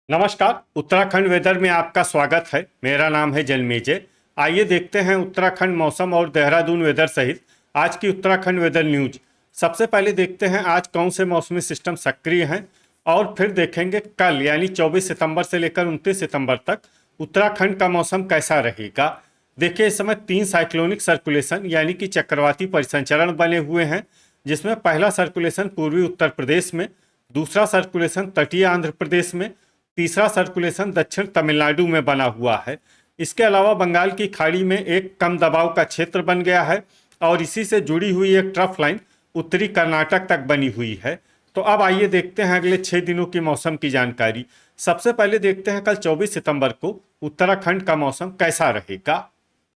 नमस्कार। उत्तराखंड वेदर में आपका स्वागत है। मेरा नाम है जलमेजे। आइए देखते हैं उत्तराखंड मौसम और देहरादून वेदर सहित आज की उत्तराखंड वेदर न्यूज। सबसे पहले देखते हैं आज कौन से मौसमी सिस्टम सक्रिय हैं और फिर देखेंगे कल यानी 24 सितंबर से लेकर 29 सितंबर तक उत्तराखंड का मौसम कैसा रहेगा। देखिए, इस समय 3 साइक्लोनिक सर्कुलेशन यानी कि चक्रवाती परिसंचरण बने हुए हैं, जिसमें पहला सर्कुलेशन पूर्वी उत्तर प्रदेश में, दूसरा सर्कुलेशन तटीय आंध्र प्रदेश में, तीसरा सर्कुलेशन दक्षिण तमिलनाडु में बना हुआ है। इसके अलावा बंगाल की खाड़ी में एक कम दबाव का क्षेत्र बन गया है और इसी से जुड़ी हुई एक ट्रफ लाइन उत्तरी कर्नाटक तक बनी हुई है। तो अब आइए देखते हैं अगले 6 दिनों की मौसम की जानकारी। सबसे पहले देखते हैं कल 24 सितंबर को उत्तराखंड का मौसम कैसा रहेगा।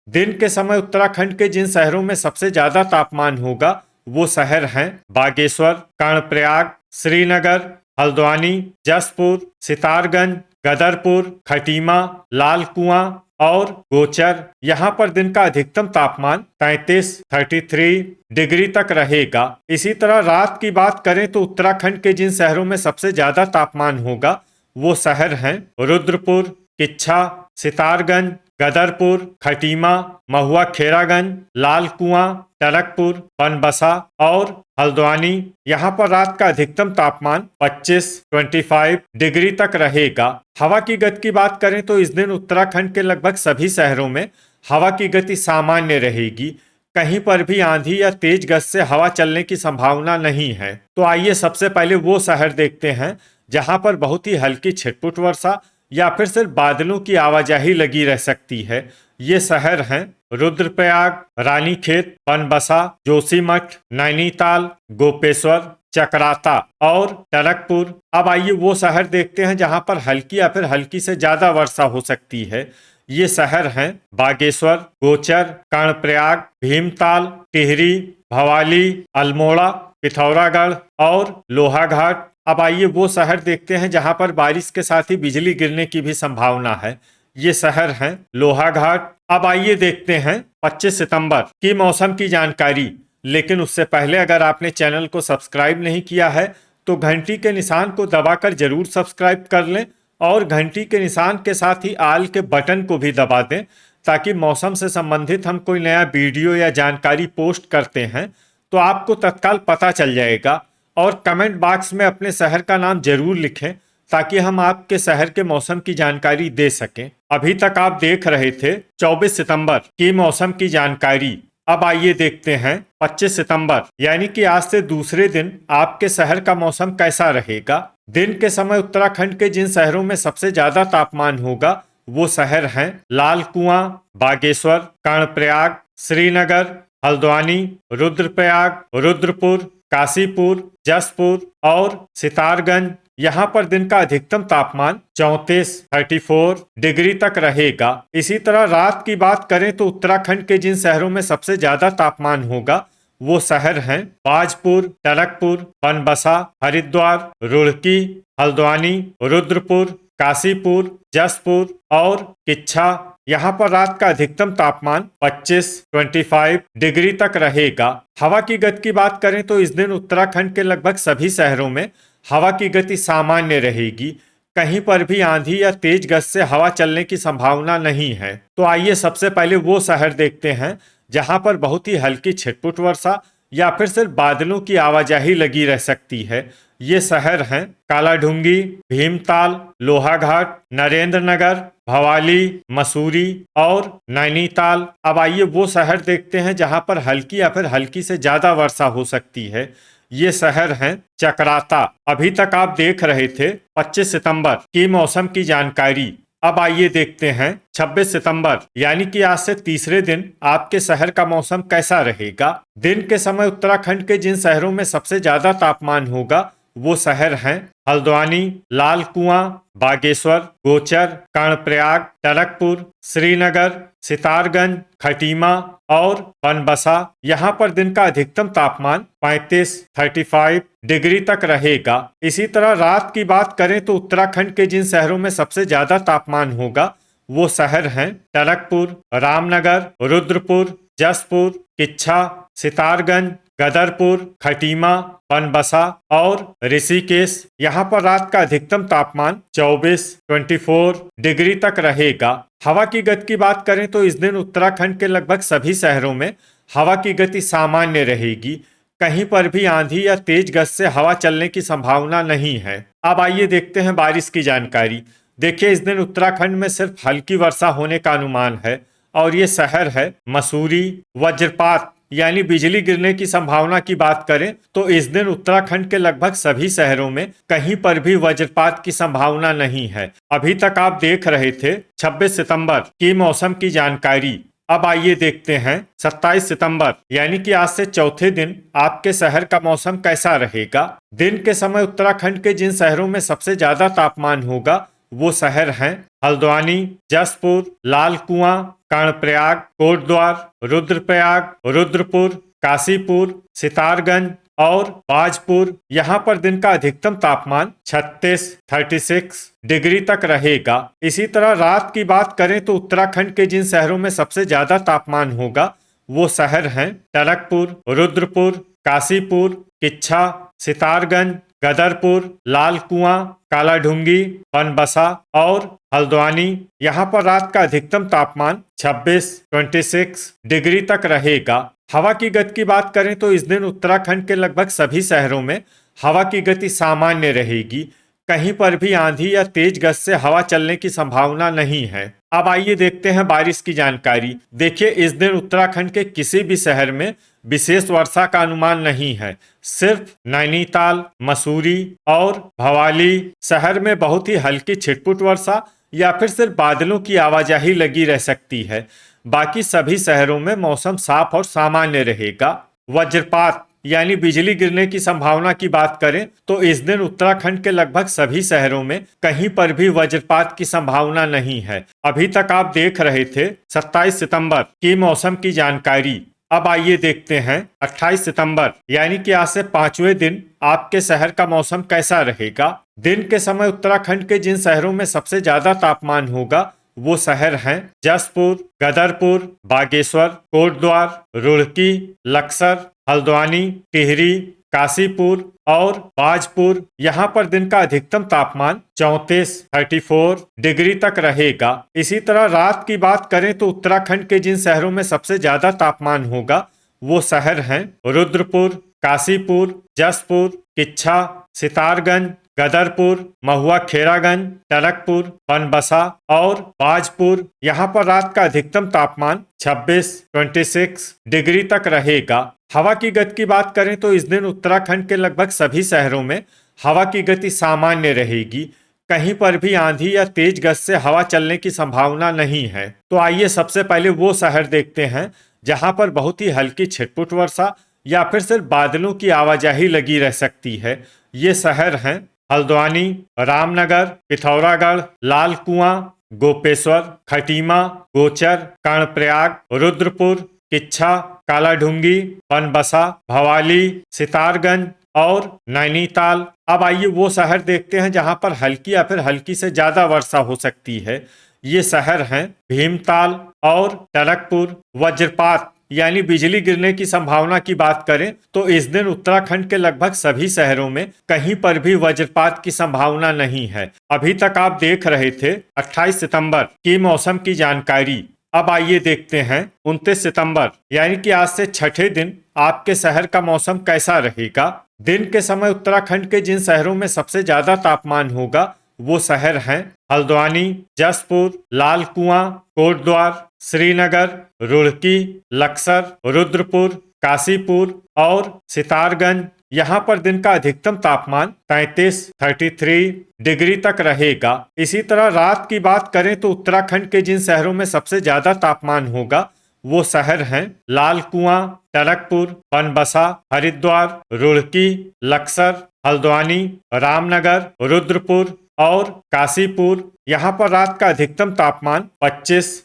दिन के समय उत्तराखंड के जिन शहरों में सबसे ज्यादा तापमान होगा वो शहर हैं बागेश्वर, कर्णप्रयाग, श्रीनगर, हल्द्वानी, जसपुर, सितारगंज, गदरपुर, खटीमा, लाल कुआं और गोचर। यहाँ पर दिन का अधिकतम तापमान 33 डिग्री तक रहेगा। इसी तरह रात की बात करें तो उत्तराखंड के जिन शहरों में सबसे ज्यादा तापमान होगा वो शहर हैं रुद्रपुर, किच्छा, सितारगंज, गदरपुर, खटीमा, महुआ खेरागंज, लाल कुआं, टनकपुर, बनबसा और हल्द्वानी। यहाँ पर रात का अधिकतम तापमान 25 डिग्री तक रहेगा। हवा की गति की बात करें तो इस दिन उत्तराखंड के लगभग सभी शहरों में हवा की गति सामान्य रहेगी। कहीं पर भी आंधी या तेज गति से हवा चलने की संभावना नहीं है। तो आइए सबसे पहले वो शहर देखते हैं जहां पर बहुत ही हल्की छिटपुट वर्षा या फिर सिर्फ बादलों की आवाजाही लगी रह सकती है। ये शहर हैं रुद्रप्रयाग, रानीखेत, बनबसा, जोशीमठ, नैनीताल, गोपेश्वर, चकराता और टनकपुर। अब आइए वो शहर देखते हैं जहां पर हल्की या फिर हल्की से ज्यादा वर्षा हो सकती है। ये शहर हैं बागेश्वर, गोचर, कर्णप्रयाग, भीमताल, टिहरी, भवाली, अल्मोड़ा, पिथौरागढ़ और लोहाघाट। अब आइए वो शहर देखते हैं जहां पर बारिश के साथ ही बिजली गिरने की भी संभावना है। ये शहर हैं लोहाघाट। अब आइए देखते हैं 25 सितंबर की मौसम की जानकारी। लेकिन उससे पहले अगर आपने चैनल को सब्सक्राइब नहीं किया है तो घंटी के निशान को दबाकर जरूर सब्सक्राइब कर लें और घंटी के निशान के साथ ही आल के बटन को भी दबा दें, ताकि मौसम से संबंधित हम कोई नया वीडियो या जानकारी पोस्ट करते हैं तो आपको तत्काल पता चल जाएगा। और कमेंट बॉक्स में अपने शहर का नाम जरूर लिखें ताकि हम आपके शहर के मौसम की जानकारी दे सकें। अभी तक आप देख रहे थे 24 सितंबर की मौसम की जानकारी। अब आइए देखते हैं 25 सितंबर यानी कि आज से दूसरे दिन आपके शहर का मौसम कैसा रहेगा। दिन के समय उत्तराखंड के जिन शहरों में सबसे ज्यादा तापमान होगा वो शहर हैं लाल कुआं, बागेश्वर, कर्णप्रयाग, श्रीनगर, हल्द्वानी, रुद्रप्रयाग, रुद्रपुर, काशीपुर, जसपुर और सितारगंज। यहाँ पर दिन का अधिकतम तापमान 34 डिग्री तक रहेगा। इसी तरह रात की बात करें तो उत्तराखंड के जिन शहरों में सबसे ज्यादा तापमान होगा वो शहर हैं बाजपुर, टनकपुर, बनबसा, हरिद्वार, रुड़की, हल्द्वानी, रुद्रपुर, काशीपुर, जसपुर और किच्छा। यहाँ पर रात का अधिकतम तापमान 25 डिग्री तक रहेगा। हवा की गति की बात करें तो इस दिन उत्तराखंड के लगभग सभी शहरों में हवा की गति सामान्य रहेगी। कहीं पर भी आंधी या तेज गति से हवा चलने की संभावना नहीं है। तो आइए सबसे पहले वो शहर देखते हैं जहां पर बहुत ही हल्की छिटपुट वर्षा या फिर सिर्फ बादलों की आवाजाही लगी रह सकती है। ये शहर हैं कालाढूंगी, भीमताल, लोहाघाट, नरेंद्र नगर, भवाली, मसूरी और नैनीताल। अब आइए वो शहर देखते हैं जहां पर हल्की या फिर हल्की से ज्यादा वर्षा हो सकती है। ये शहर हैं चकराता। अभी तक आप देख रहे थे 25 सितंबर की मौसम की जानकारी। अब आइए देखते हैं 26 सितंबर यानी कि आज से तीसरे दिन आपके शहर का मौसम कैसा रहेगा। दिन के समय उत्तराखंड के जिन शहरों में सबसे ज्यादा तापमान होगा वो शहर हैं हल्द्वानी, लाल कुआं, बागेश्वर, गोचर, कर्णप्रयाग, टनकपुर, श्रीनगर, सितारगंज, खटीमा और बनबसा। यहाँ पर दिन का अधिकतम तापमान 35 डिग्री तक रहेगा। इसी तरह रात की बात करें तो उत्तराखंड के जिन शहरों में सबसे ज्यादा तापमान होगा वो शहर हैं टनकपुर, रामनगर, रुद्रपुर, जसपुर, किच्छा, सितारगंज, गदरपुर, खटीमा, बनबसा और ऋषिकेश। यहाँ पर रात का अधिकतम तापमान 24 डिग्री तक रहेगा। हवा की गति की बात करें तो इस दिन उत्तराखंड के लगभग सभी शहरों में हवा की गति सामान्य रहेगी। कहीं पर भी आंधी या तेज गति से हवा चलने की संभावना नहीं है। अब आइए देखते हैं बारिश की जानकारी। देखिए, इस दिन उत्तराखंड में सिर्फ हल्की वर्षा होने का अनुमान है और ये शहर है मसूरी। वज्रपात यानी बिजली गिरने की संभावना की बात करें तो इस दिन उत्तराखंड के लगभग सभी शहरों में कहीं पर भी वज्रपात की संभावना नहीं है। अभी तक आप देख रहे थे 26 सितंबर की मौसम की जानकारी। अब आइए देखते हैं 27 सितंबर यानी कि आज से चौथे दिन आपके शहर का मौसम कैसा रहेगा। दिन के समय उत्तराखंड के जिन शहरों में सबसे ज्यादा तापमान होगा वो शहर हैं हल्द्वानी, जसपुर, लाल कुआं, कर्णप्रयाग, कोटद्वार, रुद्रप्रयाग, रुद्रपुर, काशीपुर, सितारगंज और बाजपुर। यहाँ पर दिन का अधिकतम तापमान 36 डिग्री तक रहेगा। इसी तरह रात की बात करें तो उत्तराखंड के जिन शहरों में सबसे ज्यादा तापमान होगा वो शहर हैं टनकपुर, रुद्रपुर, काशीपुर, किच्छा, सितारगंज, गदरपुर, लाल कुआं, कालाढूंगी, बनबसा और हल्द्वानी। यहाँ पर रात का अधिकतम तापमान 26 डिग्री तक रहेगा। हवा की गति की बात करें तो इस दिन उत्तराखंड के लगभग सभी शहरों में हवा की गति सामान्य रहेगी। कहीं पर भी आंधी या तेज गति से हवा चलने की संभावना नहीं है। अब आइए देखते हैं बारिश की जानकारी। देखिए, इस दिन उत्तराखंड के किसी भी शहर में विशेष वर्षा का अनुमान नहीं है। सिर्फ नैनीताल, मसूरी और भवाली शहर में बहुत ही हल्की छिटपुट वर्षा या फिर सिर्फ बादलों की आवाजाही लगी रह सकती है। बाकी सभी शहरों में मौसम साफ और सामान्य रहेगा। वज्रपात यानी बिजली गिरने की संभावना की बात करें तो इस दिन उत्तराखंड के लगभग सभी शहरों में कहीं पर भी वज्रपात की संभावना नहीं है। अभी तक आप देख रहे थे 27 सितंबर की मौसम की जानकारी। अब आइए देखते हैं 28 सितंबर यानी कि आज से 5वें दिन आपके शहर का मौसम कैसा रहेगा। दिन के समय उत्तराखंड के जिन शहरों में सबसे ज्यादा तापमान होगा वो शहर हैं जसपुर, गदरपुर, बागेश्वर, कोटद्वार, रुड़की, लक्सर, हल्द्वानी, टिहरी, काशीपुर और बाजपुर। यहाँ पर दिन का अधिकतम तापमान 34 डिग्री तक रहेगा। इसी तरह रात की बात करें तो उत्तराखंड के जिन शहरों में सबसे ज्यादा तापमान होगा वो शहर हैं रुद्रपुर, काशीपुर, जसपुर, किच्छा, सितारगंज, गदरपुर, महुआ खेरागंज, टनकपुर, बनबसा और बाजपुर। यहाँ पर रात का अधिकतम तापमान 26 डिग्री तक रहेगा। हवा की गति की बात करें तो इस दिन उत्तराखंड के लगभग सभी शहरों में हवा की गति सामान्य रहेगी। कहीं पर भी आंधी या तेज गति से हवा चलने की संभावना नहीं है। तो आइए सबसे पहले वो शहर देखते हैं जहां पर बहुत ही हल्की छिटपुट वर्षा या फिर सिर्फ बादलों की आवाजाही लगी रह सकती है। ये शहर हैं हल्द्वानी, रामनगर, पिथौरागढ़, लाल कुआं, गोपेश्वर, खटीमा, गोचर, कर्णप्रयाग, रुद्रपुर, किच्छा, कालाढूंगी, बनबसा, भवाली, सितारगंज और नैनीताल। अब आइए वो शहर देखते हैं जहां पर हल्की या फिर हल्की से ज्यादा वर्षा हो सकती है। ये शहर हैं भीमताल और टनकपुर। वज्रपात यानी बिजली गिरने की संभावना की बात करें तो इस दिन उत्तराखंड के लगभग सभी शहरों में कहीं पर भी वज्रपात की संभावना नहीं है। अभी तक आप देख रहे थे 28 सितंबर की मौसम की जानकारी। अब आइए देखते हैं 29 सितंबर यानी कि आज से छठे दिन आपके शहर का मौसम कैसा रहेगा। दिन के समय उत्तराखंड के जिन शहरों में सबसे ज्यादा तापमान होगा वो शहर हैं हल्द्वानी, जसपुर, लाल कुआं, कोटद्वार, श्रीनगर, रुड़की, लक्सर, रुद्रपुर, काशीपुर और सितारगंज। यहाँ पर दिन का अधिकतम तापमान 33 डिग्री तक रहेगा। इसी तरह रात की बात करें तो उत्तराखंड के जिन शहरों में सबसे ज्यादा तापमान होगा वो शहर हैं लाल कुआं, टनकपुर, बनबसा, हरिद्वार, रुड़की, लक्सर, हल्द्वानी, रामनगर, रुद्रपुर और काशीपुर। यहाँ पर रात का अधिकतम तापमान 25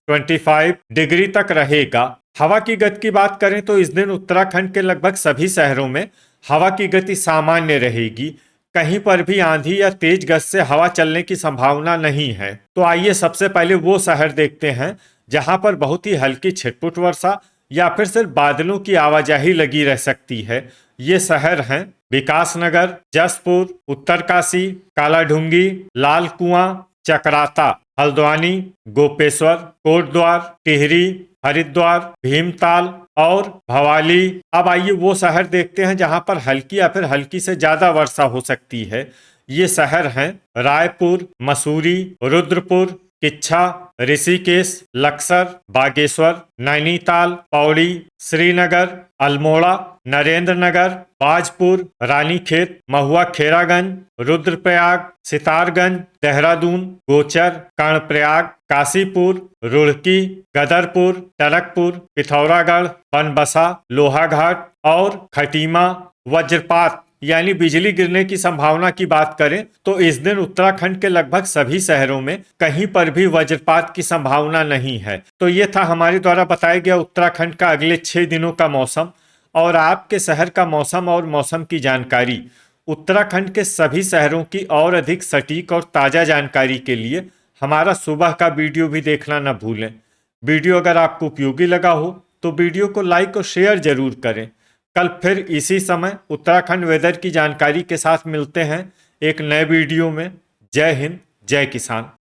डिग्री तक रहेगा। हवा की गति की बात करें तो इस दिन उत्तराखंड के लगभग सभी शहरों में हवा की गति सामान्य रहेगी। कहीं पर भी आंधी या तेज गति से हवा चलने की संभावना नहीं है। तो आइए सबसे पहले वो शहर देखते हैं जहां पर बहुत ही हल्की छिटपुट वर्षा या फिर सिर्फ बादलों की आवाजाही लगी रह सकती है। ये शहर हैं विकासनगर, जसपुर, उत्तरकाशी, कालाढूंगी, लाल कुआं, चकराता, हल्द्वानी, गोपेश्वर, कोटद्वार, टिहरी, हरिद्वार, भीमताल और भवाली। अब आइए वो शहर देखते हैं जहां पर हल्की या फिर हल्की से ज्यादा वर्षा हो सकती है। ये शहर हैं रायपुर, मसूरी, रुद्रपुर, किच्छा, ऋषिकेश, लक्सर, बागेश्वर, नैनीताल, पौड़ी, श्रीनगर, अल्मोड़ा, नरेंद्र नगर, बाजपुर, रानीखेत, महुआ खेरागंज, रुद्रप्रयाग, सितारगंज, देहरादून, गोचर, कर्णप्रयाग, काशीपुर, रुड़की, गदरपुर, टनकपुर, पिथौरागढ़, बनबसा, लोहाघाट और खटीमा। वज्रपात यानी बिजली गिरने की संभावना की बात करें तो इस दिन उत्तराखंड के लगभग सभी शहरों में कहीं पर भी वज्रपात की संभावना नहीं है। तो ये था हमारे द्वारा बताया गया उत्तराखंड का अगले 6 दिनों का मौसम और आपके शहर का मौसम और मौसम की जानकारी। उत्तराखंड के सभी शहरों की और अधिक सटीक और ताज़ा जानकारी के लिए हमारा सुबह का वीडियो भी देखना न भूलें। वीडियो अगर आपको उपयोगी लगा हो तो वीडियो को लाइक और शेयर जरूर करें। कल फिर इसी समय उत्तराखंड वेदर की जानकारी के साथ मिलते हैं एक नए वीडियो में। जय हिंद, जय किसान।